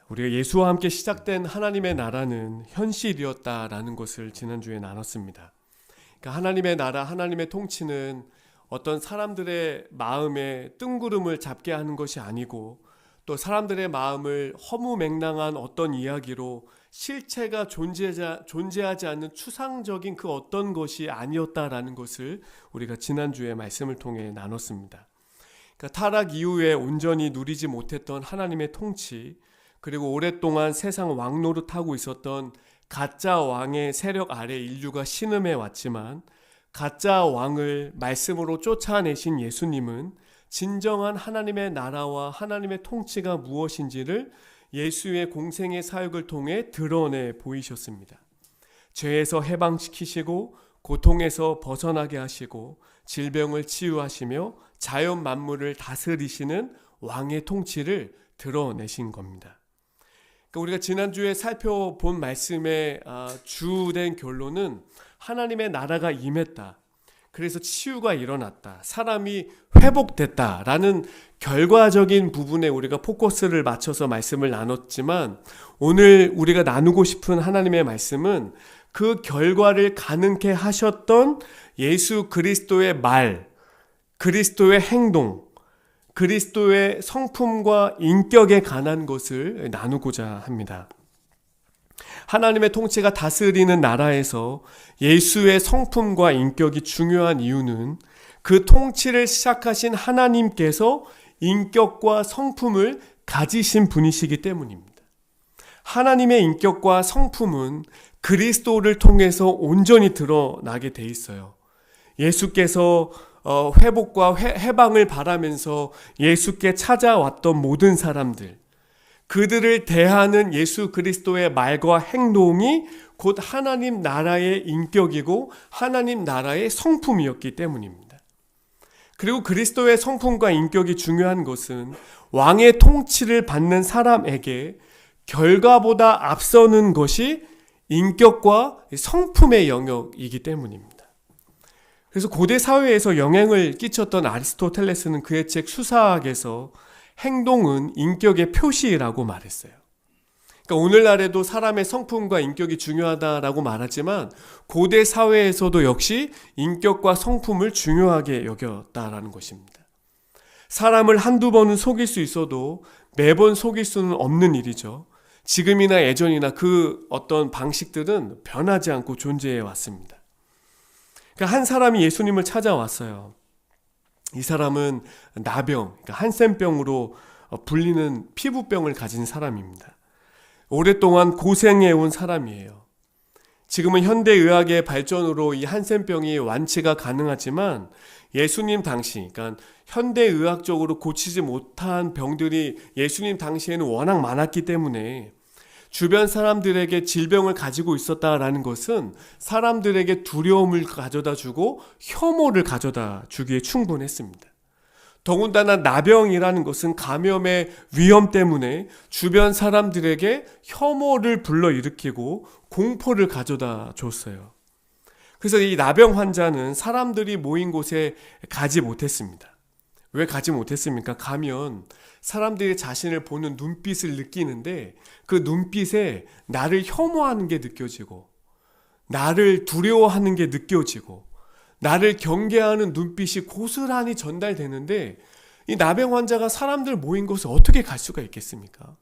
우리가 예수와 함께 시작된 하나님의 나라는 현실이었다라는 것을 지난주에 나눴습니다. 그러니까 하나님의 나라, 하나님의 통치는 어떤 사람들의 마음에 뜬구름을 잡게 하는 것이 아니고 또 사람들의 마음을 허무맹랑한 어떤 이야기로 실체가 존재하지 않는 추상적인 그 어떤 것이 아니었다라는 것을 우리가 지난주에 말씀을 통해 나눴습니다. 그러니까 타락 이후에 온전히 누리지 못했던 하나님의 통치, 그리고 오랫동안 세상 왕노릇하고 있었던 가짜 왕의 세력 아래 인류가 신음해 왔지만 가짜 왕을 말씀으로 쫓아내신 예수님은 진정한 하나님의 나라와 하나님의 통치가 무엇인지를 예수의 공생의 사역을 통해 드러내 보이셨습니다. 죄에서 해방시키시고 고통에서 벗어나게 하시고 질병을 치유하시며 자연 만물을 다스리시는 왕의 통치를 드러내신 겁니다. 그러니까 우리가 지난주에 살펴본 말씀의 주된 결론은 하나님의 나라가 임했다. 그래서 치유가 일어났다. 사람이 회복됐다라는 결과적인 부분에 우리가 포커스를 맞춰서 말씀을 나눴지만 오늘 우리가 나누고 싶은 하나님의 말씀은 그 결과를 가능케 하셨던 예수 그리스도의 말, 그리스도의 행동, 그리스도의 성품과 인격에 관한 것을 나누고자 합니다. 하나님의 통치가 다스리는 나라에서 예수의 성품과 인격이 중요한 이유는 그 통치를 시작하신 하나님께서 인격과 성품을 가지신 분이시기 때문입니다. 하나님의 인격과 성품은 그리스도를 통해서 온전히 드러나게 돼 있어요. 예수께서 회복과 해방을 바라면서 예수께 찾아왔던 모든 사람들, 그들을 대하는 예수 그리스도의 말과 행동이 곧 하나님 나라의 인격이고 하나님 나라의 성품이었기 때문입니다. 그리고 그리스도의 성품과 인격이 중요한 것은 왕의 통치를 받는 사람에게 결과보다 앞서는 것이 인격과 성품의 영역이기 때문입니다. 그래서 고대 사회에서 영향을 끼쳤던 아리스토텔레스는 그의 책 수사학에서 행동은 인격의 표시라고 말했어요. 그러니까 오늘날에도 사람의 성품과 인격이 중요하다라고 말하지만 고대 사회에서도 역시 인격과 성품을 중요하게 여겼다라는 것입니다. 사람을 한두 번은 속일 수 있어도 매번 속일 수는 없는 일이죠. 지금이나 예전이나 그 어떤 방식들은 변하지 않고 존재해 왔습니다. 그러니까 한 사람이 예수님을 찾아왔어요. 이 사람은 나병, 그러니까 한센병으로 불리는 피부병을 가진 사람입니다. 오랫동안 고생해온 사람이에요. 지금은 현대의학의 발전으로 이 한센병이 완치가 가능하지만 예수님 당시, 그러니까 현대의학적으로 고치지 못한 병들이 예수님 당시에는 워낙 많았기 때문에 주변 사람들에게 질병을 가지고 있었다라는 것은 사람들에게 두려움을 가져다 주고 혐오를 가져다 주기에 충분했습니다. 더군다나 나병이라는 것은 감염의 위험 때문에 주변 사람들에게 혐오를 불러일으키고 공포를 가져다 줬어요. 그래서 이 나병 환자는 사람들이 모인 곳에 가지 못했습니다. 왜 가지 못했습니까? 가면 사람들이 자신을 보는 눈빛을 느끼는데 그 눈빛에 나를 혐오하는 게 느껴지고 나를 두려워하는 게 느껴지고 나를 경계하는 눈빛이 고스란히 전달되는데 이 나병 환자가 사람들 모인 곳에 어떻게 갈 수가 있겠습니까?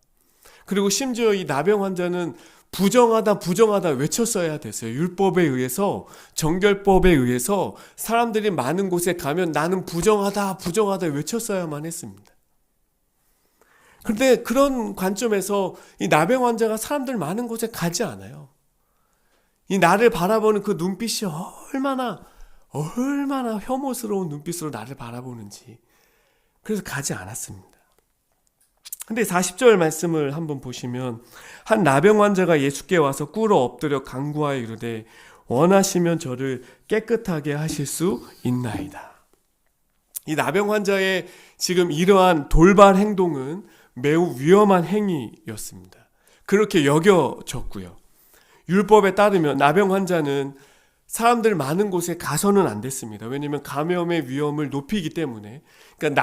그리고 심지어 이 나병 환자는 부정하다 외쳤어야 됐어요. 율법에 의해서, 정결법에 의해서 사람들이 많은 곳에 가면 나는 부정하다 외쳤어야만 했습니다. 그런데 그런 관점에서 이 나병 환자가 사람들 많은 곳에 가지 않아요. 이 나를 바라보는 그 눈빛이 얼마나 혐오스러운 눈빛으로 나를 바라보는지. 그래서 가지 않았습니다. 근데 40절 말씀을 한번 보시면 한 나병 환자가 예수께 와서 꿇어 엎드려 간구하여 이르되 원하시면 저를 깨끗하게 하실 수 있나이다. 이 나병 환자의 지금 이러한 돌발 행동은 매우 위험한 행위였습니다. 그렇게 여겨졌고요. 율법에 따르면 나병 환자는 사람들 많은 곳에 가서는 안 됐습니다. 왜냐하면 감염의 위험을 높이기 때문에. 그러니까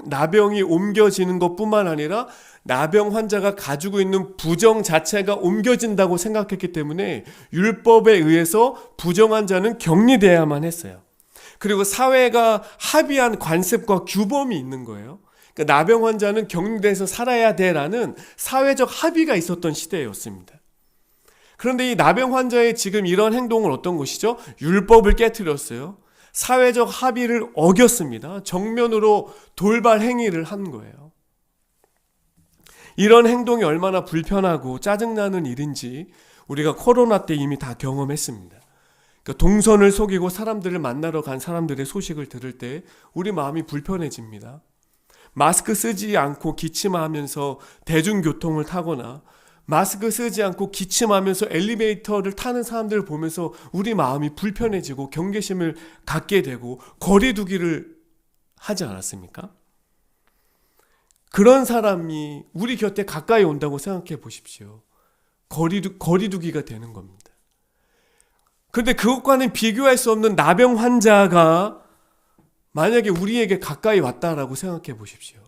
나병이 옮겨지는 것뿐만 아니라 나병 환자가 가지고 있는 부정 자체가 옮겨진다고 생각했기 때문에 율법에 의해서 부정한 자는 격리돼야만 했어요. 그리고 사회가 합의한 관습과 규범이 있는 거예요. 그러니까 나병 환자는 격리돼서 살아야 돼라는 사회적 합의가 있었던 시대였습니다. 그런데 이 나병 환자의 지금 이런 행동은 어떤 것이죠? 율법을 깨트렸어요. 사회적 합의를 어겼습니다. 정면으로 돌발 행위를 한 거예요. 이런 행동이 얼마나 불편하고 짜증나는 일인지 우리가 코로나 때 이미 다 경험했습니다. 그러니까 동선을 속이고 사람들을 만나러 간 사람들의 소식을 들을 때 우리 마음이 불편해집니다. 마스크 쓰지 않고 기침하면서 대중교통을 타거나 마스크 쓰지 않고 기침하면서 엘리베이터를 타는 사람들을 보면서 우리 마음이 불편해지고 경계심을 갖게 되고 거리 두기를 하지 않았습니까? 그런 사람이 우리 곁에 가까이 온다고 생각해 보십시오. 거리 두기가 되는 겁니다. 그런데 그것과는 비교할 수 없는 나병 환자가 만약에 우리에게 가까이 왔다라고 생각해 보십시오.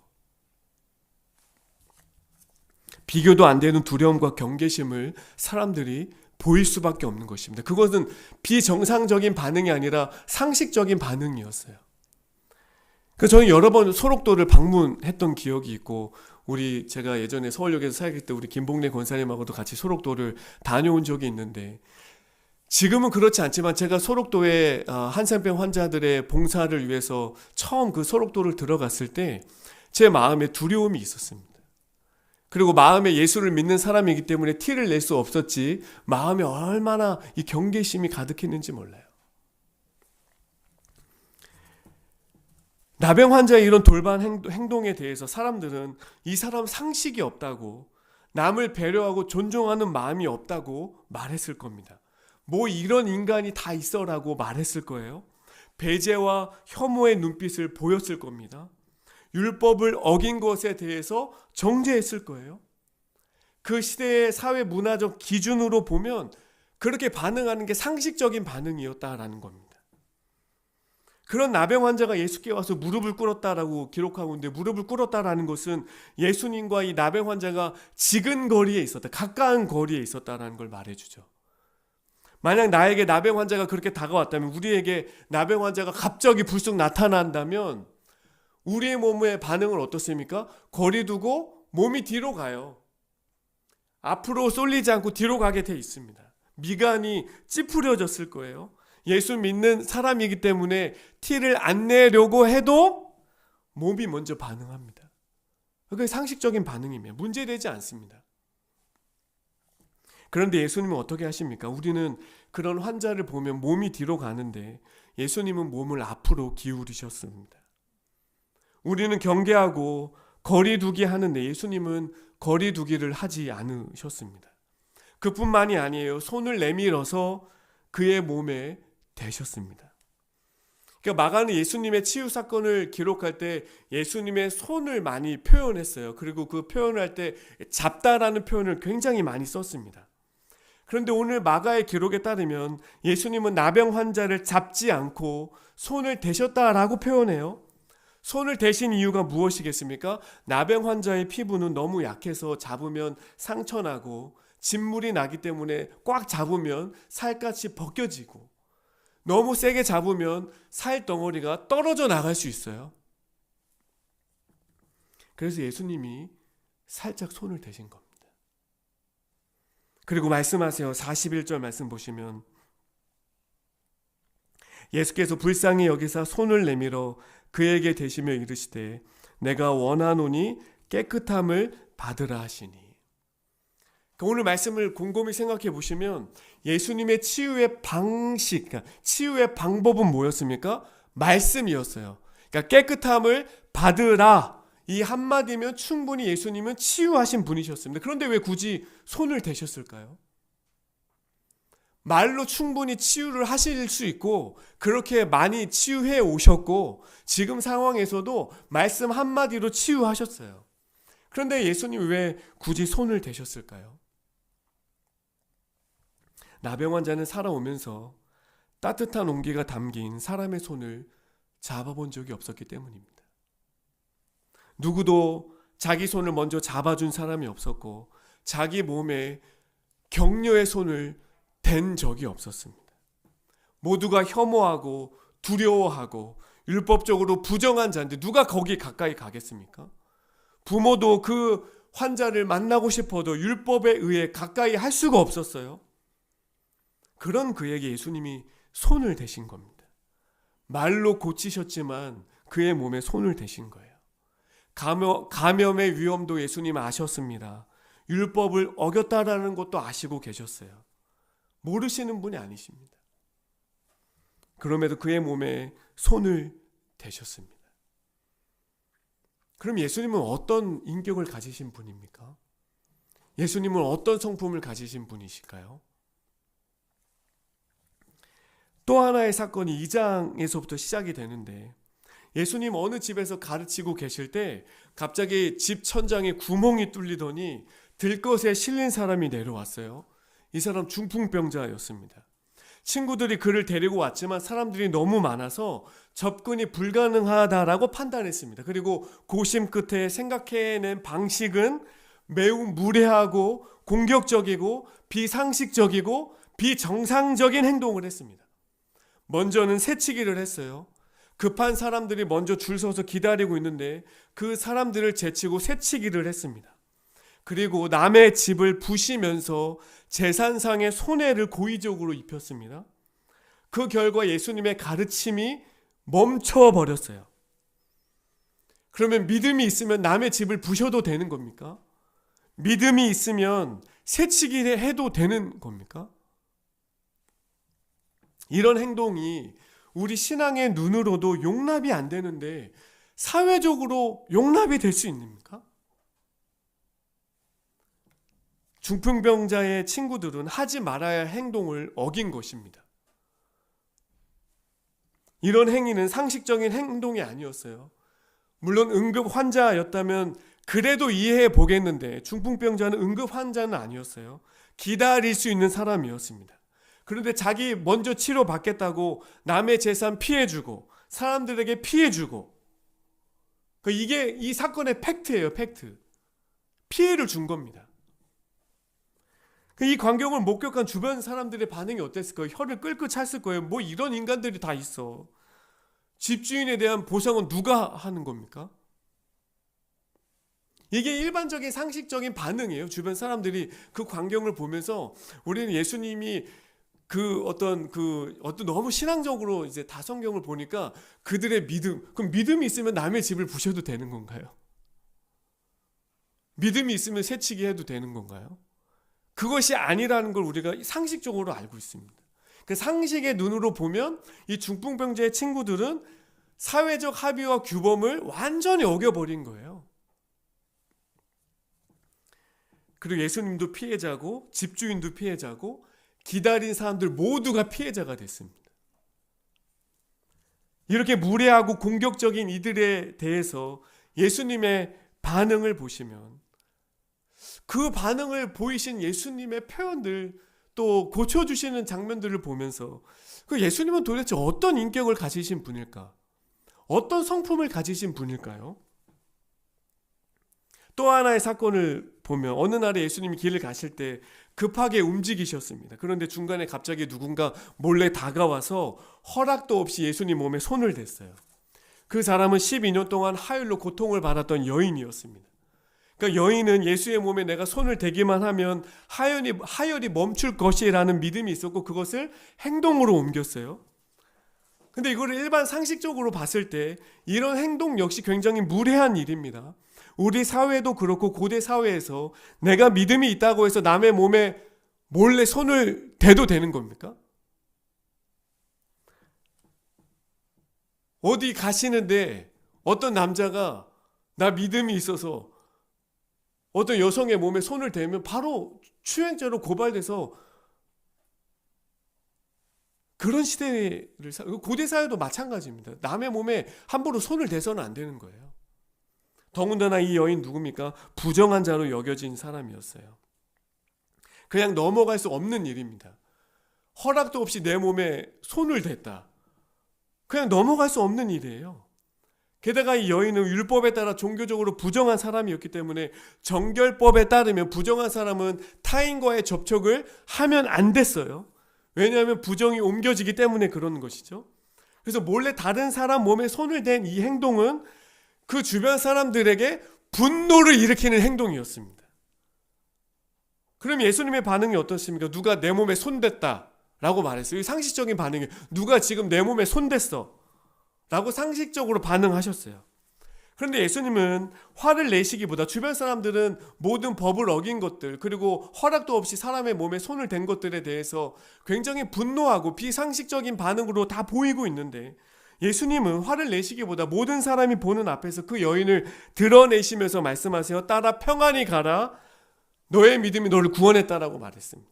비교도 안 되는 두려움과 경계심을 사람들이 보일 수밖에 없는 것입니다. 그것은 비정상적인 반응이 아니라 상식적인 반응이었어요. 그래서 저는 여러 번 소록도를 방문했던 기억이 있고 제가 예전에 서울역에서 살기 때 우리 김봉래 권사님하고도 같이 소록도를 다녀온 적이 있는데 지금은 그렇지 않지만 제가 소록도에 한센병 환자들의 봉사를 위해서 처음 그 소록도를 들어갔을 때 제 마음에 두려움이 있었습니다. 그리고 마음에 예수를 믿는 사람이기 때문에 티를 낼 수 없었지 마음에 얼마나 이 경계심이 가득했는지 몰라요. 나병 환자의 이런 돌발 행동에 대해서 사람들은 이 사람 상식이 없다고 남을 배려하고 존중하는 마음이 없다고 말했을 겁니다. 뭐 이런 인간이 다 있어라고 말했을 거예요. 배제와 혐오의 눈빛을 보였을 겁니다. 율법을 어긴 것에 대해서 정죄했을 거예요. 그 시대의 사회 문화적 기준으로 보면 그렇게 반응하는 게 상식적인 반응이었다라는 겁니다. 그런 나병 환자가 예수께 와서 무릎을 꿇었다라고 기록하고 있는데 무릎을 꿇었다라는 것은 예수님과 이 나병 환자가 지근 거리에 있었다, 가까운 거리에 있었다라는 걸 말해주죠. 만약 나에게 나병 환자가 그렇게 다가왔다면, 우리에게 나병 환자가 갑자기 불쑥 나타난다면 우리의 몸의 반응은 어떻습니까? 거리 두고 몸이 뒤로 가요. 앞으로 쏠리지 않고 뒤로 가게 돼 있습니다. 미간이 찌푸려졌을 거예요. 예수 믿는 사람이기 때문에 티를 안 내려고 해도 몸이 먼저 반응합니다. 그게 상식적인 반응이면 문제되지 않습니다. 그런데 예수님은 어떻게 하십니까? 우리는 그런 환자를 보면 몸이 뒤로 가는데 예수님은 몸을 앞으로 기울이셨습니다. 우리는 경계하고 거리 두기 하는데 예수님은 거리 두기를 하지 않으셨습니다. 그뿐만이 아니에요. 손을 내밀어서 그의 몸에 대셨습니다. 그러니까 마가는 예수님의 치유 사건을 기록할 때 예수님의 손을 많이 표현했어요. 그리고 그 표현을 할 때 잡다라는 표현을 굉장히 많이 썼습니다. 그런데 오늘 마가의 기록에 따르면 예수님은 나병 환자를 잡지 않고 손을 대셨다라고 표현해요. 손을 대신 이유가 무엇이겠습니까? 나병 환자의 피부는 너무 약해서 잡으면 상처나고 진물이 나기 때문에 꽉 잡으면 살갗이 벗겨지고 너무 세게 잡으면 살 덩어리가 떨어져 나갈 수 있어요. 그래서 예수님이 살짝 손을 대신 겁니다. 그리고 말씀하세요. 41절 말씀 보시면 예수께서 불쌍히 여기사 손을 내밀어 그에게 대시며 이르시되 내가 원하노니 깨끗함을 받으라 하시니. 오늘 말씀을 곰곰이 생각해 보시면 예수님의 치유의 방식, 그러니까 치유의 방법은 뭐였습니까? 말씀이었어요. 그러니까 깨끗함을 받으라, 이 한마디면 충분히 예수님은 치유하신 분이셨습니다. 그런데 왜 굳이 손을 대셨을까요? 말로 충분히 치유를 하실 수 있고 그렇게 많이 치유해 오셨고 지금 상황에서도 말씀 한마디로 치유하셨어요. 그런데 예수님 왜 굳이 손을 대셨을까요? 나병 환자는 살아오면서 따뜻한 온기가 담긴 사람의 손을 잡아본 적이 없었기 때문입니다. 누구도 자기 손을 먼저 잡아준 사람이 없었고 자기 몸에 격려의 손을 댄 적이 없었습니다. 모두가 혐오하고 두려워하고 율법적으로 부정한 자인데 누가 거기 가까이 가겠습니까? 부모도 그 환자를 만나고 싶어도 율법에 의해 가까이 할 수가 없었어요. 그런 그에게 예수님이 손을 대신 겁니다. 말로 고치셨지만 그의 몸에 손을 대신 거예요. 감염의 위험도 예수님 아셨습니다. 율법을 어겼다라는 것도 아시고 계셨어요. 모르시는 분이 아니십니다. 그럼에도 그의 몸에 손을 대셨습니다. 그럼 예수님은 어떤 인격을 가지신 분입니까? 예수님은 어떤 성품을 가지신 분이실까요? 또 하나의 사건이 2장에서부터 시작이 되는데 예수님 어느 집에서 가르치고 계실 때 갑자기 집 천장에 구멍이 뚫리더니 들것에 실린 사람이 내려왔어요. 이 사람 중풍병자였습니다. 친구들이 그를 데리고 왔지만 사람들이 너무 많아서 접근이 불가능하다라고 판단했습니다. 그리고 고심 끝에 생각해낸 방식은 매우 무례하고 공격적이고 비상식적이고 비정상적인 행동을 했습니다. 먼저는 새치기를 했어요. 급한 사람들이 먼저 줄 서서 기다리고 있는데 그 사람들을 제치고 새치기를 했습니다. 그리고 남의 집을 부시면서 재산상의 손해를 고의적으로 입혔습니다. 그 결과 예수님의 가르침이 멈춰버렸어요. 그러면 믿음이 있으면 남의 집을 부셔도 되는 겁니까? 믿음이 있으면 새치기를 해도 되는 겁니까? 이런 행동이 우리 신앙의 눈으로도 용납이 안 되는데 사회적으로 용납이 될 수 있습니까? 중풍병자의 친구들은 하지 말아야 할 행동을 어긴 것입니다. 이런 행위는 상식적인 행동이 아니었어요. 물론 응급 환자였다면 그래도 이해해 보겠는데 중풍병자는 응급 환자는 아니었어요. 기다릴 수 있는 사람이었습니다. 그런데 자기 먼저 치료받겠다고 남의 재산 피해주고 사람들에게 피해주고 이게 이 사건의 팩트예요. 팩트. 피해를 준 겁니다. 이 광경을 목격한 주변 사람들의 반응이 어땠을까요? 혀를 끌끌 찼을 거예요. 뭐 이런 인간들이 다 있어. 집주인에 대한 보상은 누가 하는 겁니까? 이게 일반적인 상식적인 반응이에요. 주변 사람들이 그 광경을 보면서 우리는 예수님이 어떤 너무 신앙적으로 이제 다 성경을 보니까 그들의 믿음, 그럼 믿음이 있으면 남의 집을 부셔도 되는 건가요? 믿음이 있으면 새치기 해도 되는 건가요? 그것이 아니라는 걸 우리가 상식적으로 알고 있습니다. 그 상식의 눈으로 보면 이 중풍병자의 친구들은 사회적 합의와 규범을 완전히 어겨버린 거예요. 그리고 예수님도 피해자고 집주인도 피해자고 기다린 사람들 모두가 피해자가 됐습니다. 이렇게 무례하고 공격적인 이들에 대해서 예수님의 반응을 보시면 그 반응을 보이신 예수님의 표현들 또 고쳐주시는 장면들을 보면서 그 예수님은 도대체 어떤 인격을 가지신 분일까? 어떤 성품을 가지신 분일까요? 또 하나의 사건을 보면 어느 날에 예수님이 길을 가실 때 급하게 움직이셨습니다. 그런데 중간에 갑자기 누군가 몰래 다가와서 허락도 없이 예수님 몸에 손을 댔어요. 그 사람은 12년 동안 하율로 고통을 받았던 여인이었습니다. 그러니까 여인은 예수의 몸에 내가 손을 대기만 하면 하혈이 멈출 것이라는 믿음이 있었고 그것을 행동으로 옮겼어요. 근데 이거를 일반 상식적으로 봤을 때 이런 행동 역시 굉장히 무례한 일입니다. 우리 사회도 그렇고 고대 사회에서 내가 믿음이 있다고 해서 남의 몸에 몰래 손을 대도 되는 겁니까? 어디 가시는데 어떤 남자가 나 믿음이 있어서 어떤 여성의 몸에 손을 대면 바로 추행죄로 고발돼서 그런 시대를 고대 사회도 마찬가지입니다. 남의 몸에 함부로 손을 대서는 안 되는 거예요. 더군다나 이 여인 누굽니까? 부정한 자로 여겨진 사람이었어요. 그냥 넘어갈 수 없는 일입니다. 허락도 없이 내 몸에 손을 댔다. 그냥 넘어갈 수 없는 일이에요. 게다가 이 여인은 율법에 따라 종교적으로 부정한 사람이었기 때문에 정결법에 따르면 부정한 사람은 타인과의 접촉을 하면 안 됐어요. 왜냐하면 부정이 옮겨지기 때문에 그런 것이죠. 그래서 몰래 다른 사람 몸에 손을 댄 이 행동은 그 주변 사람들에게 분노를 일으키는 행동이었습니다. 그럼 예수님의 반응이 어떻습니까? 누가 내 몸에 손댔다 라고 말했어요. 이 상식적인 반응이에요. 누가 지금 내 몸에 손댔어 라고 상식적으로 반응하셨어요. 그런데 예수님은 화를 내시기보다 주변 사람들은 모든 법을 어긴 것들, 그리고 허락도 없이 사람의 몸에 손을 댄 것들에 대해서 굉장히 분노하고 비상식적인 반응으로 다 보이고 있는데, 예수님은 화를 내시기보다 모든 사람이 보는 앞에서 그 여인을 드러내시면서 말씀하세요. 따라 평안히 가라. 너의 믿음이 너를 구원했다라고 말했습니다.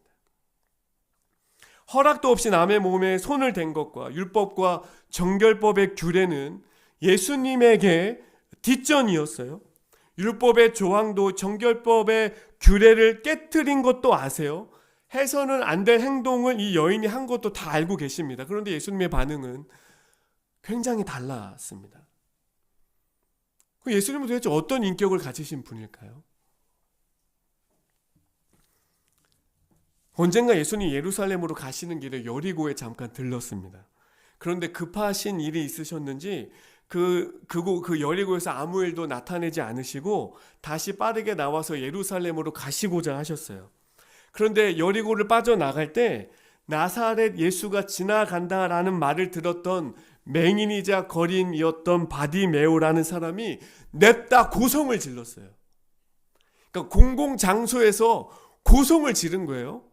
허락도 없이 남의 몸에 손을 댄 것과 율법과 정결법의 규례는 예수님에게 뒷전이었어요. 율법의 조항도 정결법의 규례를 깨트린 것도 아세요. 해서는 안 될 행동을 이 여인이 한 것도 다 알고 계십니다. 그런데 예수님의 반응은 굉장히 달랐습니다. 예수님은 도대체 어떤 인격을 가지신 분일까요? 언젠가 예수님이 예루살렘으로 가시는 길에 여리고에 잠깐 들렀습니다. 그런데 급하신 일이 있으셨는지 그 여리고에서 아무 일도 나타내지 않으시고 다시 빠르게 나와서 예루살렘으로 가시고자 하셨어요. 그런데 여리고를 빠져나갈 때 나사렛 예수가 지나간다라는 말을 들었던 맹인이자 거린이었던 바디메오라는 사람이 냅다 고성을 질렀어요. 그러니까 공공장소에서 고성을 지른 거예요.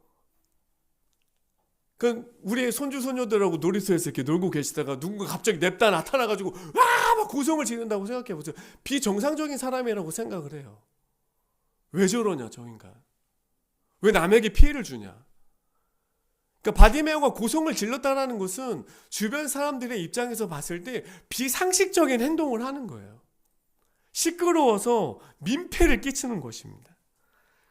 그 우리 손주 손녀들하고 놀이터에서 이렇게 놀고 계시다가 누군가 갑자기 냅다 나타나가지고 막 고성을 지른다고 생각해 보세요. 비정상적인 사람이라고 생각을 해요. 왜 저러냐 저 인간. 왜 남에게 피해를 주냐. 그러니까 바디메오가 고성을 질렀다는 것은 주변 사람들의 입장에서 봤을 때 비상식적인 행동을 하는 거예요. 시끄러워서 민폐를 끼치는 것입니다.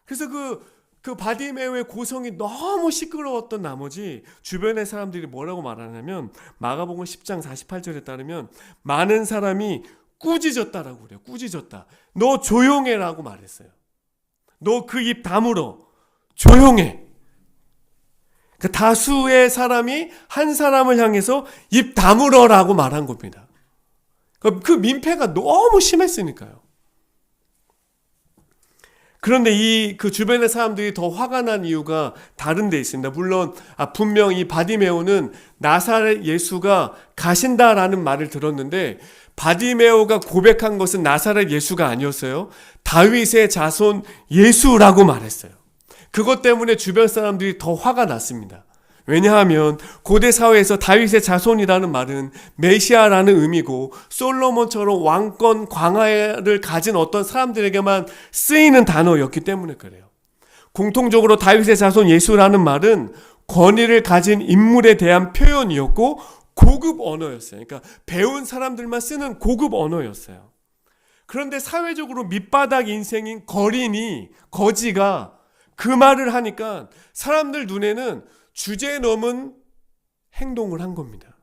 그래서 그 바디메오의 고성이 너무 시끄러웠던 나머지 주변의 사람들이 뭐라고 말하냐면 마가복음 10장 48절에 따르면 많은 사람이 꾸짖었다라고 그래요. 꾸짖었다. 너 조용해라고 말했어요. 너 그 입 다물어. 조용해. 그 다수의 사람이 한 사람을 향해서 입 다물어라고 말한 겁니다. 그 민폐가 너무 심했으니까요. 그런데 그 주변의 사람들이 더 화가 난 이유가 다른 데 있습니다. 물론 분명 이 바디메오는 나사렛 예수가 가신다라는 말을 들었는데 바디메오가 고백한 것은 나사렛 예수가 아니었어요. 다윗의 자손 예수라고 말했어요. 그것 때문에 주변 사람들이 더 화가 났습니다. 왜냐하면 고대 사회에서 다윗의 자손이라는 말은 메시아라는 의미고 솔로몬처럼 왕권 광화를 가진 어떤 사람들에게만 쓰이는 단어였기 때문에 그래요. 공통적으로 다윗의 자손 예수라는 말은 권위를 가진 인물에 대한 표현이었고 고급 언어였어요. 그러니까 배운 사람들만 쓰는 고급 언어였어요. 그런데 사회적으로 밑바닥 인생인 거지가 그 말을 하니까 사람들 눈에는 주제 넘은 행동을 한 겁니다.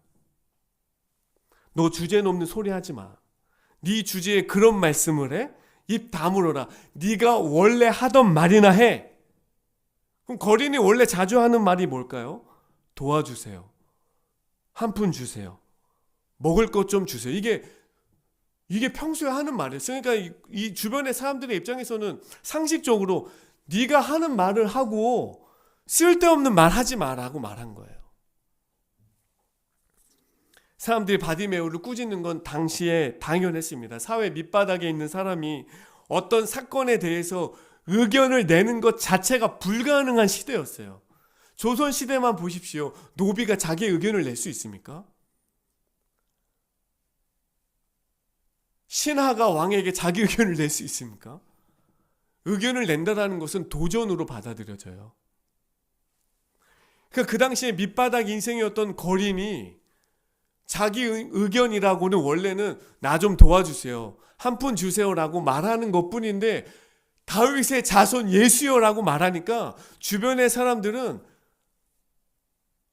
너 주제 넘는 소리 하지 마. 네 주제에 그런 말씀을 해? 입 다물어라. 네가 원래 하던 말이나 해. 그럼 거린이 원래 자주 하는 말이 뭘까요? 도와주세요. 한 푼 주세요. 먹을 것 좀 주세요. 이게 평소에 하는 말이었어요. 그러니까 이 주변의 사람들의 입장에서는 상식적으로 네가 하는 말을 하고 쓸데없는 말 하지 마라고 말한 거예요. 사람들이 바디메오를 꾸짖는 건 당시에 당연했습니다. 사회 밑바닥에 있는 사람이 어떤 사건에 대해서 의견을 내는 것 자체가 불가능한 시대였어요. 조선시대만 보십시오. 노비가 자기 의견을 낼 수 있습니까? 신하가 왕에게 자기 의견을 낼 수 있습니까? 의견을 낸다는 것은 도전으로 받아들여져요. 그 당시에 밑바닥 인생이었던 거린이 자기 의견이라고는 원래는 나 좀 도와주세요. 한 푼 주세요라고 말하는 것뿐인데 다윗의 자손 예수여라고 말하니까 주변의 사람들은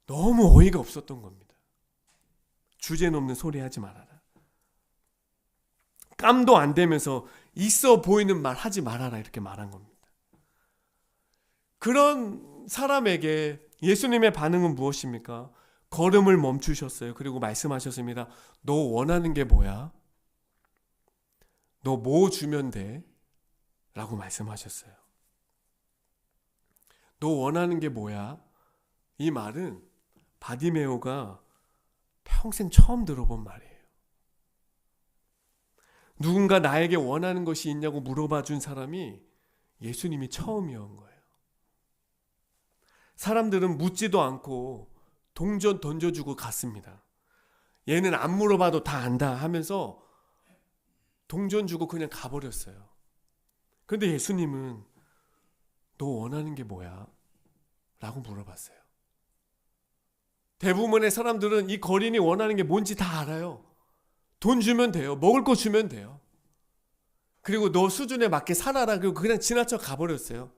너무 어이가 없었던 겁니다. 주제넘는 소리 하지 말아라. 깜도 안 대면서 있어 보이는 말 하지 말아라 이렇게 말한 겁니다. 그런 사람에게 예수님의 반응은 무엇입니까? 걸음을 멈추셨어요. 그리고 말씀하셨습니다. 너 원하는 게 뭐야? 너 뭐 주면 돼? 라고 말씀하셨어요. 너 원하는 게 뭐야? 이 말은 바디메오가 평생 처음 들어본 말이에요. 누군가 나에게 원하는 것이 있냐고 물어봐 준 사람이 예수님이 처음이었던 거예요. 사람들은 묻지도 않고 동전 던져주고 갔습니다. 얘는 안 물어봐도 다 안다 하면서 동전 주고 그냥 가버렸어요. 그런데 예수님은 너 원하는 게 뭐야? 라고 물어봤어요. 대부분의 사람들은 이 거린이 원하는 게 뭔지 다 알아요. 돈 주면 돼요. 먹을 거 주면 돼요. 그리고 너 수준에 맞게 살아라. 그리고 그냥 지나쳐 가버렸어요.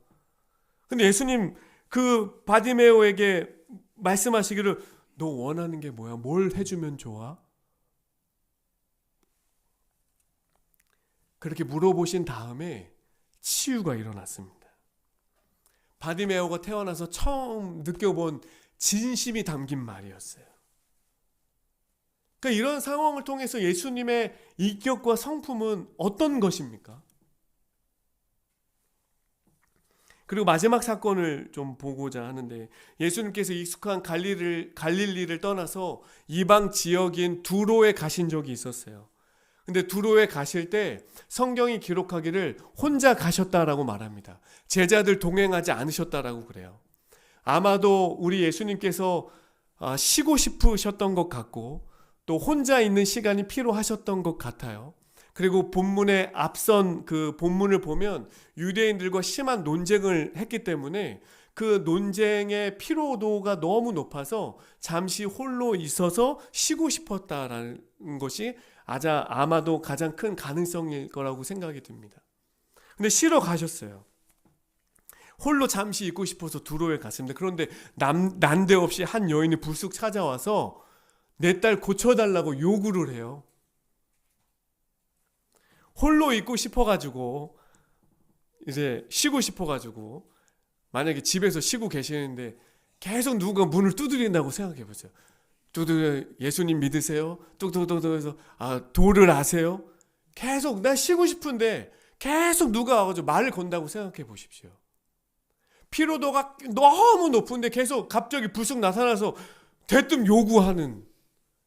근데 예수님 그 바디메오에게 말씀하시기를 너 원하는 게 뭐야? 뭘 해주면 좋아? 그렇게 물어보신 다음에 치유가 일어났습니다. 바디메오가 태어나서 처음 느껴본 진심이 담긴 말이었어요. 그러니까 이런 상황을 통해서 예수님의 인격과 성품은 어떤 것입니까? 그리고 마지막 사건을 좀 보고자 하는데 예수님께서 익숙한 갈릴리를 떠나서 이방 지역인 두로에 가신 적이 있었어요. 근데 두로에 가실 때 성경이 기록하기를 혼자 가셨다라고 말합니다. 제자들 동행하지 않으셨다라고 그래요. 아마도 우리 예수님께서 쉬고 싶으셨던 것 같고 또 혼자 있는 시간이 필요하셨던 것 같아요. 그리고 본문의 앞선 그 본문을 보면 유대인들과 심한 논쟁을 했기 때문에 그 논쟁의 피로도가 너무 높아서 잠시 홀로 있어서 쉬고 싶었다라는 것이 아마도 가장 큰 가능성일 거라고 생각이 듭니다. 근데 쉬러 가셨어요. 홀로 잠시 있고 싶어서 두로에 갔습니다. 그런데 난데없이 한 여인이 불쑥 찾아와서 내 딸 고쳐달라고 요구를 해요. 홀로 있고 싶어가지고 이제 쉬고 싶어가지고 만약에 집에서 쉬고 계시는데 계속 누가 문을 두드린다고 생각해 보세요. 예수님 믿으세요? 뚝뚝뚝뚝 해서 도를 아세요? 계속 나 쉬고 싶은데 계속 누가 와가지고 말을 건다고 생각해 보십시오. 피로도가 너무 높은데 계속 갑자기 불쑥 나타나서 대뜸 요구하는,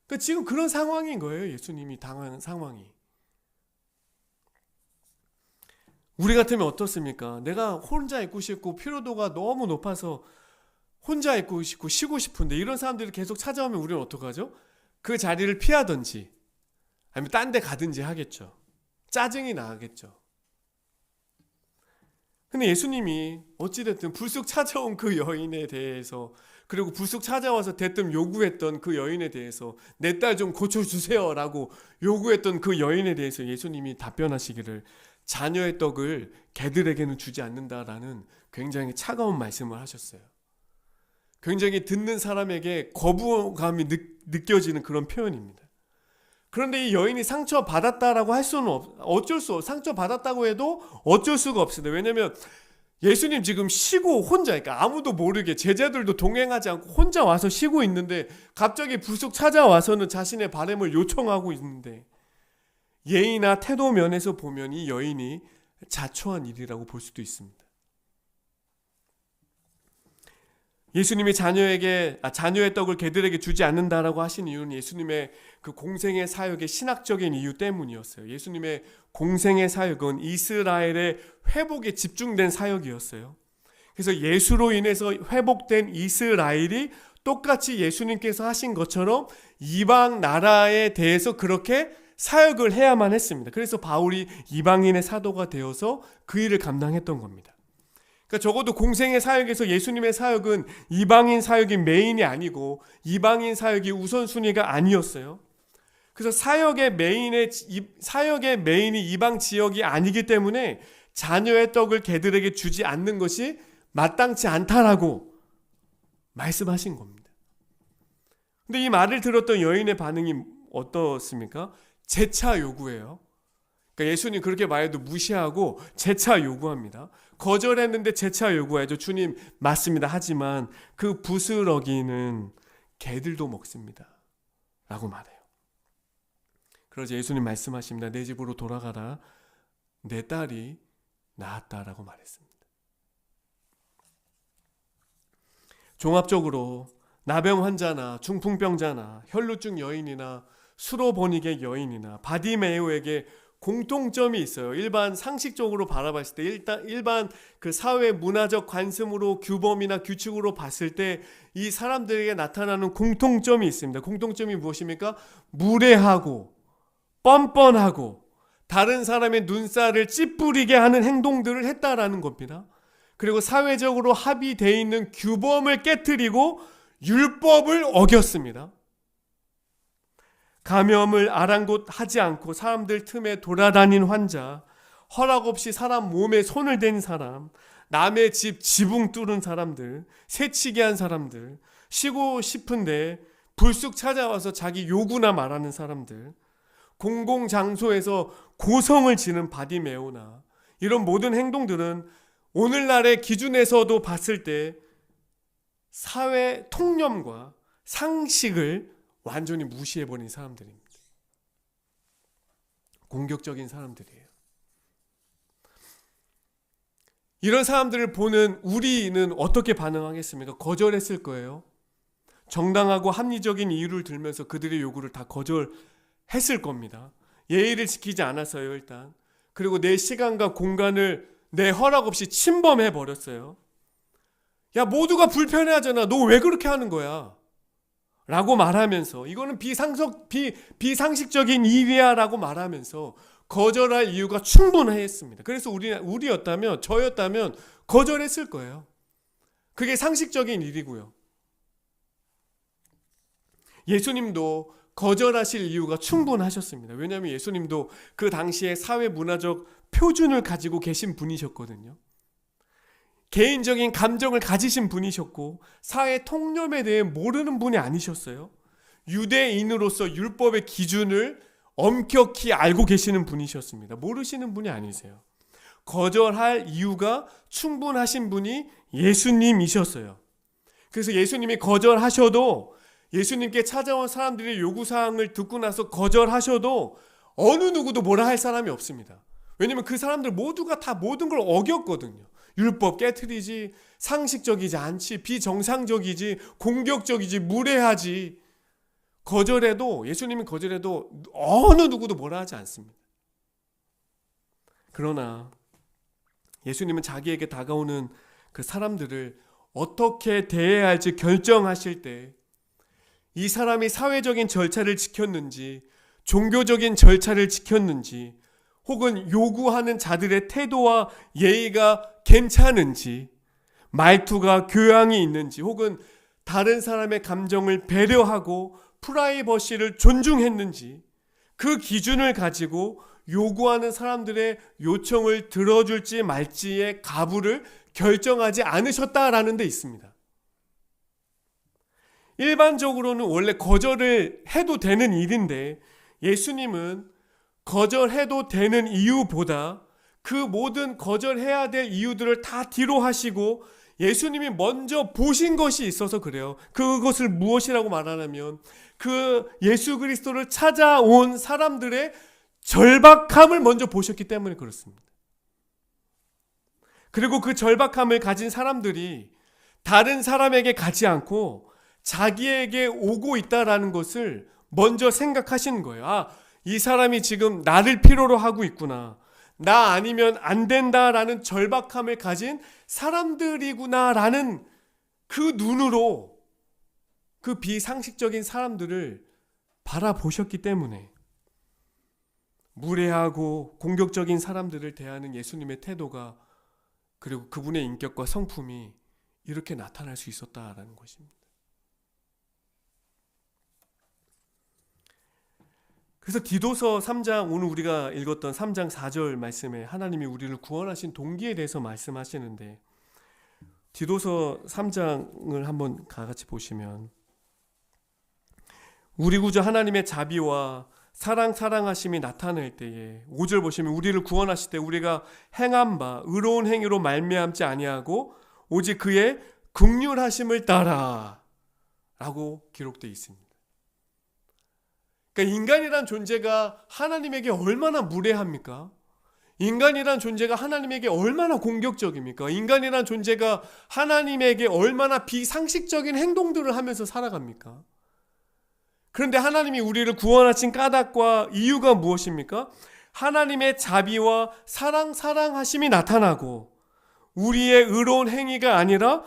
그러니까 지금 그런 상황인 거예요. 예수님이 당한 상황이. 우리 같으면 어떻습니까? 내가 혼자 있고 싶고 피로도가 너무 높아서 혼자 있고 싶고 쉬고 싶은데 이런 사람들이 계속 찾아오면 우리는 어떡하죠? 그 자리를 피하든지 아니면 딴 데 가든지 하겠죠. 짜증이 나겠죠. 근데 예수님이 어찌됐든 불쑥 찾아온 그 여인에 대해서, 그리고 불쑥 찾아와서 대뜸 요구했던 그 여인에 대해서 내 딸 좀 고쳐주세요 라고 요구했던 그 여인에 대해서 예수님이 답변하시기를 자녀의 떡을 개들에게는 주지 않는다라는 굉장히 차가운 말씀을 하셨어요. 굉장히 듣는 사람에게 거부감이 느껴지는 그런 표현입니다. 그런데 이 여인이 상처받았다라고 할 수는 상처받았다고 해도 어쩔 수가 없습니다. 왜냐하면 예수님 지금 쉬고 혼자, 그러니까 아무도 모르게 제자들도 동행하지 않고 혼자 와서 쉬고 있는데 갑자기 불쑥 찾아와서는 자신의 바람을 요청하고 있는데, 예의나 태도 면에서 보면 이 여인이 자초한 일이라고 볼 수도 있습니다. 예수님이 자녀의 떡을 개들에게 주지 않는다라고 하신 이유는 예수님의 그 공생의 사역의 신학적인 이유 때문이었어요. 예수님의 공생의 사역은 이스라엘의 회복에 집중된 사역이었어요. 그래서 예수로 인해서 회복된 이스라엘이 똑같이 예수님께서 하신 것처럼 이방 나라에 대해서 그렇게 사역을 해야만 했습니다. 그래서 바울이 이방인의 사도가 되어서 그 일을 감당했던 겁니다. 그러니까 적어도 공생의 사역에서 예수님의 사역은 이방인 사역이 메인이 아니고 이방인 사역이 우선순위가 아니었어요. 그래서 사역의 메인이 이방 지역이 아니기 때문에 자녀의 떡을 개들에게 주지 않는 것이 마땅치 않다라고 말씀하신 겁니다. 근데 이 말을 들었던 여인의 반응이 어떻습니까? 재차 요구해요. 그러니까 예수님 그렇게 말해도 무시하고 재차 요구합니다. 거절했는데 재차 요구하죠. 주님 맞습니다. 하지만 그 부스러기는 개들도 먹습니다. 라고 말해요. 그러자 예수님 말씀하십니다. 내 집으로 돌아가라. 내 딸이 나았다라고 말했습니다. 종합적으로 나병 환자나 중풍병자나 혈루증 여인이나 수로보니게 여인이나 바디메오에게 공통점이 있어요. 일반 상식적으로 바라봤을 때 일반 그 사회 문화적 관습으로 규범이나 규칙으로 봤을 때 이 사람들에게 나타나는 공통점이 있습니다. 공통점이 무엇입니까? 무례하고 뻔뻔하고 다른 사람의 눈살을 찌푸리게 하는 행동들을 했다라는 겁니다. 그리고 사회적으로 합의되어 있는 규범을 깨트리고 율법을 어겼습니다. 감염을 아랑곳하지 않고 사람들 틈에 돌아다닌 환자, 허락 없이 사람 몸에 손을 댄 사람, 남의 집 지붕 뚫은 사람들, 새치기 한 사람들, 쉬고 싶은데 불쑥 찾아와서 자기 요구나 말하는 사람들, 공공장소에서 고성을 지는 바디메오나 이런 모든 행동들은 오늘날의 기준에서도 봤을 때 사회 통념과 상식을 완전히 무시해버린 사람들입니다. 공격적인 사람들이에요. 이런 사람들을 보는 우리는 어떻게 반응하겠습니까? 거절했을 거예요. 정당하고 합리적인 이유를 들면서 그들의 요구를 다 거절했을 겁니다. 예의를 지키지 않았어요, 일단. 그리고 내 시간과 공간을 내 허락 없이 침범해 버렸어요. 야, 모두가 불편해하잖아. 너 왜 그렇게 하는 거야? 라고 말하면서 이거는 비상식적인 일이야 라고 말하면서 거절할 이유가 충분했습니다. 그래서 우리였다면 저였다면 거절했을 거예요. 그게 상식적인 일이고요. 예수님도 거절하실 이유가 충분하셨습니다. 왜냐하면 예수님도 그 당시에 사회 문화적 표준을 가지고 계신 분이셨거든요. 개인적인 감정을 가지신 분이셨고 사회 통념에 대해 모르는 분이 아니셨어요. 유대인으로서 율법의 기준을 엄격히 알고 계시는 분이셨습니다. 모르시는 분이 아니세요. 거절할 이유가 충분하신 분이 예수님이셨어요. 그래서 예수님이 거절하셔도 예수님께 찾아온 사람들의 요구사항을 듣고 나서 거절하셔도 어느 누구도 뭐라 할 사람이 없습니다. 왜냐하면 그 사람들 모두가 다 모든 걸 어겼거든요. 율법 깨트리지, 상식적이지 않지, 비정상적이지, 공격적이지, 무례하지. 예수님이 거절해도 어느 누구도 뭐라 하지 않습니다. 그러나 예수님은 자기에게 다가오는 그 사람들을 어떻게 대해야 할지 결정하실 때 이 사람이 사회적인 절차를 지켰는지, 종교적인 절차를 지켰는지, 혹은 요구하는 자들의 태도와 예의가 괜찮은지, 말투가 교양이 있는지, 혹은 다른 사람의 감정을 배려하고 프라이버시를 존중했는지 그 기준을 가지고 요구하는 사람들의 요청을 들어줄지 말지의 가부를 결정하지 않으셨다라는 데 있습니다. 일반적으로는 원래 거절을 해도 되는 일인데 예수님은 거절해도 되는 이유보다 그 모든 거절해야 될 이유들을 다 뒤로 하시고 예수님이 먼저 보신 것이 있어서 그래요. 그것을 무엇이라고 말하냐면 그 예수 그리스도를 찾아온 사람들의 절박함을 먼저 보셨기 때문에 그렇습니다. 그리고 그 절박함을 가진 사람들이 다른 사람에게 가지 않고 자기에게 오고 있다라는 것을 먼저 생각하시는 거예요. 아, 이 사람이 지금 나를 필요로 하고 있구나. 나 아니면 안 된다라는 절박함을 가진 사람들이구나라는 그 눈으로 그 비상식적인 사람들을 바라보셨기 때문에 무례하고 공격적인 사람들을 대하는 예수님의 태도가 그리고 그분의 인격과 성품이 이렇게 나타날 수 있었다라는 것입니다. 그래서 디도서 3장, 오늘 우리가 읽었던 3장 4절 말씀에 하나님이 우리를 구원하신 동기에 대해서 말씀하시는데 디도서 3장을 한번 같이 보시면 우리 구주 하나님의 자비와 사랑하심이 나타날 때에 5절 보시면 우리를 구원하실 때 우리가 행한 바 의로운 행위로 말미암지 아니하고 오직 그의 긍휼하심을 따라 라고 기록되어 있습니다. 그러니까 인간이란 존재가 하나님에게 얼마나 무례합니까? 인간이란 존재가 하나님에게 얼마나 공격적입니까? 인간이란 존재가 하나님에게 얼마나 비상식적인 행동들을 하면서 살아갑니까? 그런데 하나님이 우리를 구원하신 까닭과 이유가 무엇입니까? 하나님의 자비와 사랑하심이 나타나고 우리의 의로운 행위가 아니라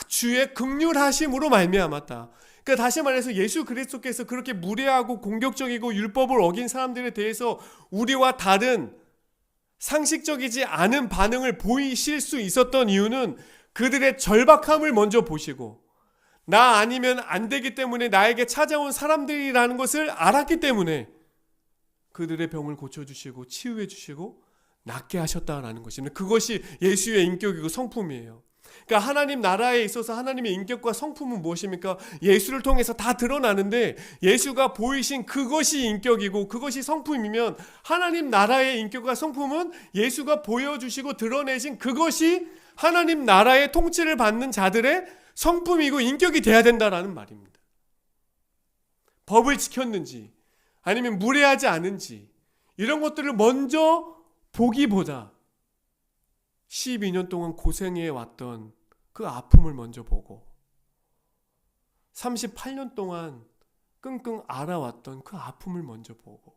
주의 긍휼하심으로 말미암았다. 그러니까 다시 말해서 예수 그리스도께서 그렇게 무례하고 공격적이고 율법을 어긴 사람들에 대해서 우리와 다른 상식적이지 않은 반응을 보이실 수 있었던 이유는 그들의 절박함을 먼저 보시고 나 아니면 안 되기 때문에 나에게 찾아온 사람들이라는 것을 알았기 때문에 그들의 병을 고쳐주시고 치유해주시고 낫게 하셨다라는 것입니다. 그것이 예수의 인격이고 성품이에요. 그러니까 하나님 나라에 있어서 하나님의 인격과 성품은 무엇입니까? 예수를 통해서 다 드러나는데 예수가 보이신 그것이 인격이고 그것이 성품이면 하나님 나라의 인격과 성품은 예수가 보여주시고 드러내신 그것이 하나님 나라의 통치를 받는 자들의 성품이고 인격이 돼야 된다라는 말입니다. 법을 지켰는지 아니면 무례하지 않은지 이런 것들을 먼저 보기보다 12년 동안 고생해 왔던 그 아픔을 먼저 보고 38년 동안 끙끙 앓아왔던 그 아픔을 먼저 보고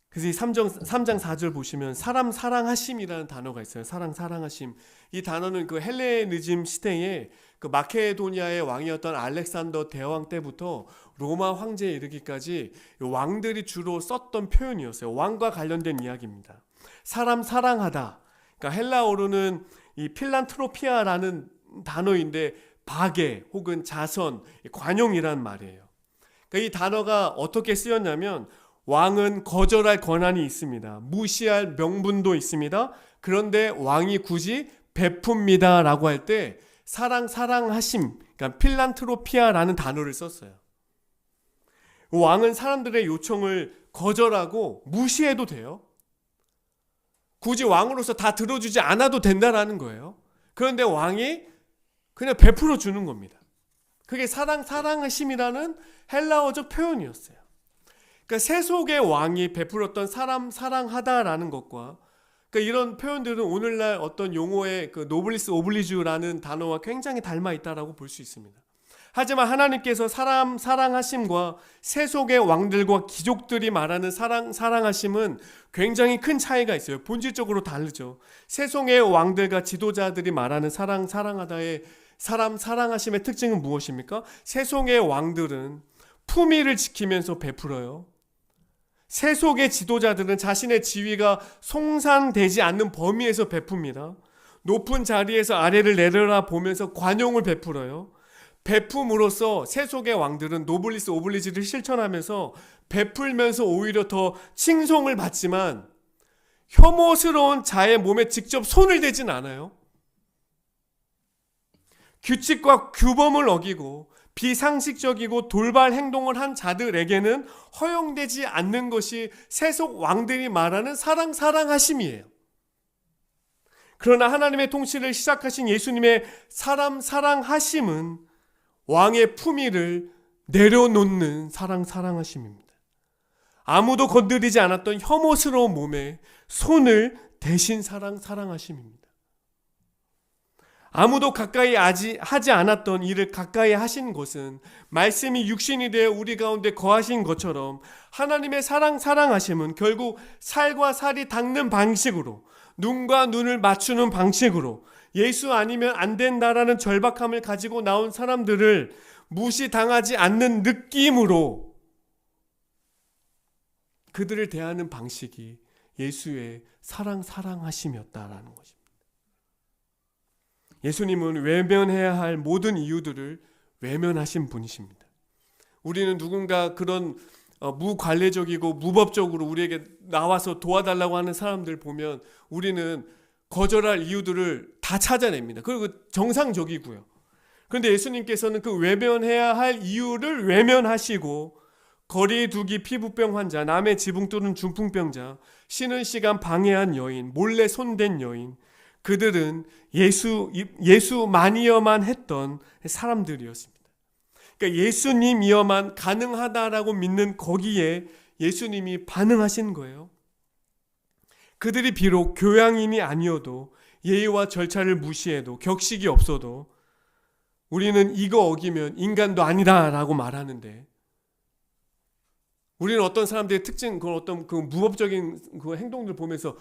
그래서 이 3장 4절 보시면 사람 사랑하심이라는 단어가 있어요. 사랑하심. 이 단어는 그 헬레니즘 시대에 그 마케도니아의 왕이었던 알렉산더 대왕 때부터 로마 황제에 이르기까지 왕들이 주로 썼던 표현이었어요. 왕과 관련된 이야기입니다. 사람 사랑하다. 그러니까 헬라어로는 이 필란트로피아라는 단어인데 박애 혹은 자선, 관용이란 말이에요. 그러니까 이 단어가 어떻게 쓰였냐면 왕은 거절할 권한이 있습니다. 무시할 명분도 있습니다. 그런데 왕이 굳이 베풉니다 라고 할 때 사랑하심, 그러니까 필란트로피아라는 단어를 썼어요. 왕은 사람들의 요청을 거절하고 무시해도 돼요. 굳이 왕으로서 다 들어주지 않아도 된다라는 거예요. 그런데 왕이 그냥 베풀어 주는 겁니다. 그게 사랑하심이라는 헬라어적 표현이었어요. 그러니까 세속의 왕이 베풀었던 사람 사랑하다라는 것과 그러니까 이런 표현들은 오늘날 어떤 용어의 그 노블리스 오블리주라는 단어와 굉장히 닮아 있다라고 볼 수 있습니다. 하지만 하나님께서 사람 사랑하심과 세속의 왕들과 귀족들이 말하는 사랑하심은 굉장히 큰 차이가 있어요. 본질적으로 다르죠. 세속의 왕들과 지도자들이 말하는 사랑하다의 사람 사랑하심의 특징은 무엇입니까? 세속의 왕들은 품위를 지키면서 베풀어요. 세속의 지도자들은 자신의 지위가 송산되지 않는 범위에서 베풉니다. 높은 자리에서 아래를 내려다 보면서 관용을 베풀어요. 베품으로써 세속의 왕들은 노블리스 오블리지를 실천하면서 베풀면서 오히려 더 칭송을 받지만 혐오스러운 자의 몸에 직접 손을 대진 않아요. 규칙과 규범을 어기고 비상식적이고 돌발 행동을 한 자들에게는 허용되지 않는 것이 세속 왕들이 말하는 사랑하심이에요. 그러나 하나님의 통치를 시작하신 예수님의 사랑하심은 왕의 품위를 내려놓는 사랑하심입니다. 아무도 건드리지 않았던 혐오스러운 몸에 손을 대신 사랑하심입니다. 아무도 가까이 하지 않았던 일을 가까이 하신 것은 말씀이 육신이 되어 우리 가운데 거하신 것처럼 하나님의 사랑하심은 결국 살과 살이 닿는 방식으로 눈과 눈을 맞추는 방식으로 예수 아니면 안 된다라는 절박함을 가지고 나온 사람들을 무시당하지 않는 느낌으로 그들을 대하는 방식이 예수의 사랑하심이었다라는 것입니다. 예수님은 외면해야 할 모든 이유들을 외면하신 분이십니다. 우리는 누군가 그런 무관례적이고 무법적으로 우리에게 나와서 도와달라고 하는 사람들 보면 우리는 거절할 이유들을 다 찾아냅니다. 그리고 정상적이고요. 그런데 예수님께서는 그 외면해야 할 이유를 외면하시고 거리에 두기 피부병 환자, 남의 지붕 뚫은 중풍병자, 쉬는 시간 방해한 여인, 몰래 손댄 여인, 그들은 예수만이어만 했던 사람들이었습니다. 그러니까 예수님이어만 가능하다라고 믿는 거기에 예수님이 반응하신 거예요. 그들이 비록 교양인이 아니어도, 예의와 절차를 무시해도, 격식이 없어도 우리는 이거 어기면 인간도 아니다라고 말하는데, 우리는 어떤 사람들의 특징, 그 어떤 그 무법적인 그 행동들 보면서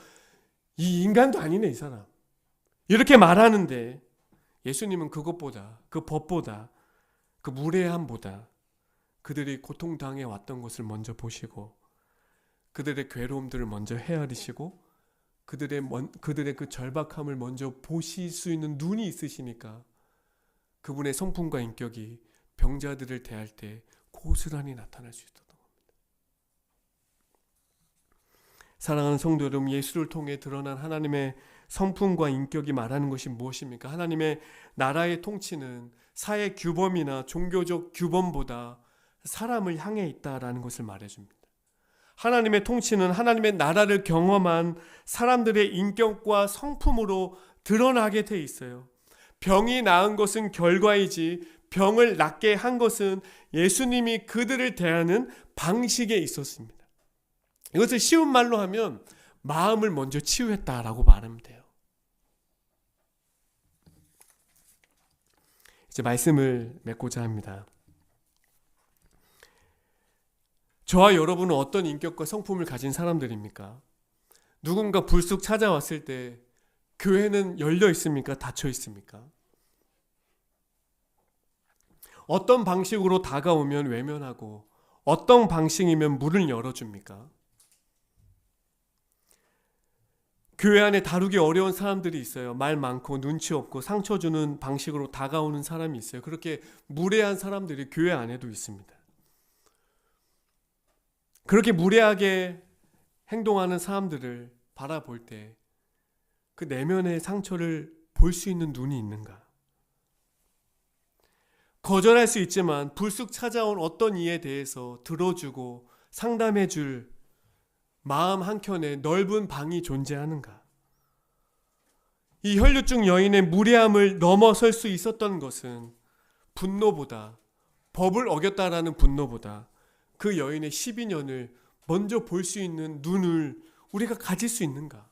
이 인간도 아니네 이 사람, 이렇게 말하는데, 예수님은 그것보다, 그 법보다, 그 무례함보다 그들이 고통당해 왔던 것을 먼저 보시고 그들의 괴로움들을 먼저 헤아리시고 그들의 그 절박함을 먼저 보실 수 있는 눈이 있으시니까 그분의 성품과 인격이 병자들을 대할 때 고스란히 나타날 수 있었던 겁니다. 사랑하는 성도 여러분, 예수를 통해 드러난 하나님의 성품과 인격이 말하는 것이 무엇입니까? 하나님의 나라의 통치는 사회 규범이나 종교적 규범보다 사람을 향해 있다라는 것을 말해줍니다. 하나님의 통치는 하나님의 나라를 경험한 사람들의 인격과 성품으로 드러나게 돼 있어요. 병이 나은 것은 결과이지 병을 낫게 한 것은 예수님이 그들을 대하는 방식에 있었습니다. 이것을 쉬운 말로 하면 마음을 먼저 치유했다라고 말하면 돼요. 이제 말씀을 맺고자 합니다. 저와 여러분은 어떤 인격과 성품을 가진 사람들입니까? 누군가 불쑥 찾아왔을 때 교회는 열려 있습니까? 닫혀 있습니까? 어떤 방식으로 다가오면 외면하고 어떤 방식이면 문을 열어줍니까? 교회 안에 다루기 어려운 사람들이 있어요. 말 많고 눈치 없고 상처 주는 방식으로 다가오는 사람이 있어요. 그렇게 무례한 사람들이 교회 안에도 있습니다. 그렇게 무례하게 행동하는 사람들을 바라볼 때 그 내면의 상처를 볼 수 있는 눈이 있는가? 거절할 수 있지만 불쑥 찾아온 어떤 이에 대해서 들어주고 상담해줄 마음 한켠에 넓은 방이 존재하는가? 이 혈류증 여인의 무례함을 넘어설 수 있었던 것은 분노보다, 법을 어겼다라는 분노보다 그 여인의 12년을 먼저 볼 수 있는 눈을 우리가 가질 수 있는가?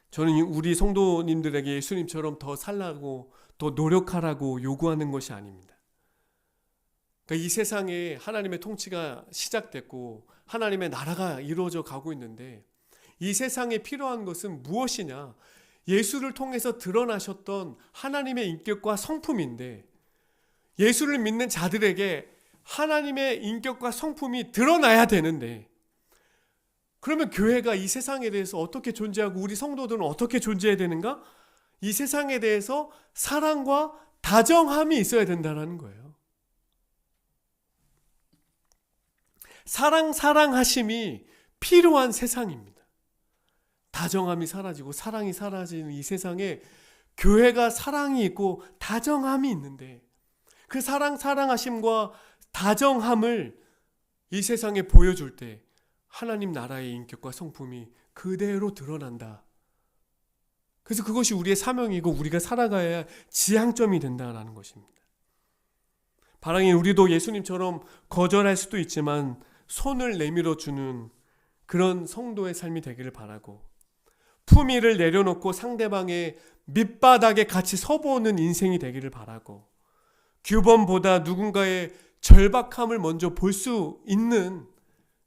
저는 우리 성도님들에게 예수님처럼 더 살라고, 더 노력하라고 요구하는 것이 아닙니다. 그러니까 이 세상에 하나님의 통치가 시작됐고 하나님의 나라가 이루어져 가고 있는데, 이 세상에 필요한 것은 무엇이냐? 예수를 통해서 드러나셨던 하나님의 인격과 성품인데, 예수를 믿는 자들에게 하나님의 인격과 성품이 드러나야 되는데, 그러면 교회가 이 세상에 대해서 어떻게 존재하고 우리 성도들은 어떻게 존재해야 되는가? 이 세상에 대해서 사랑과 다정함이 있어야 된다는 거예요. 사랑하심이 필요한 세상입니다. 다정함이 사라지고 사랑이 사라지는 이 세상에 교회가 사랑이 있고 다정함이 있는데, 그 사랑하심과 다정함을 이 세상에 보여줄 때 하나님 나라의 인격과 성품이 그대로 드러난다. 그래서 그것이 우리의 사명이고 우리가 살아가야 지향점이 된다는 것입니다. 바랑이 우리도 예수님처럼 거절할 수도 있지만 손을 내밀어 주는 그런 성도의 삶이 되기를 바라고, 품위를 내려놓고 상대방의 밑바닥에 같이 서보는 인생이 되기를 바라고, 규범보다 누군가의 절박함을 먼저 볼 수 있는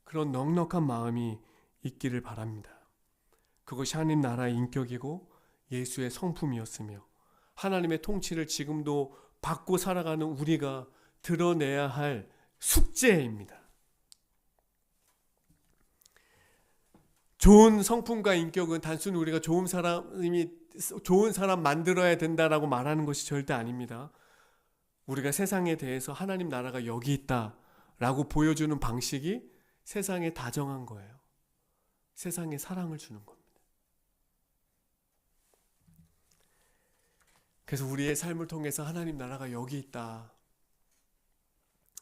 그런 넉넉한 마음이 있기를 바랍니다. 그것이 하나님 나라의 인격이고 예수의 성품이었으며 하나님의 통치를 지금도 받고 살아가는 우리가 드러내야 할 숙제입니다. 좋은 성품과 인격은 단순히 우리가 좋은 사람 만들어야 된다라고 말하는 것이 절대 아닙니다. 우리가 세상에 대해서 하나님 나라가 여기 있다라고 보여주는 방식이 세상에 다정한 거예요. 세상에 사랑을 주는 겁니다. 그래서 우리의 삶을 통해서 하나님 나라가 여기 있다.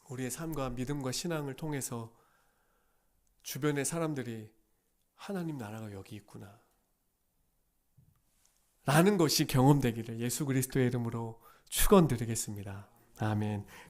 우리의 삶과 믿음과 신앙을 통해서 주변의 사람들이 하나님 나라가 여기 있구나 라는 것이 경험되기를 예수 그리스도의 이름으로 축원드리겠습니다. 아멘.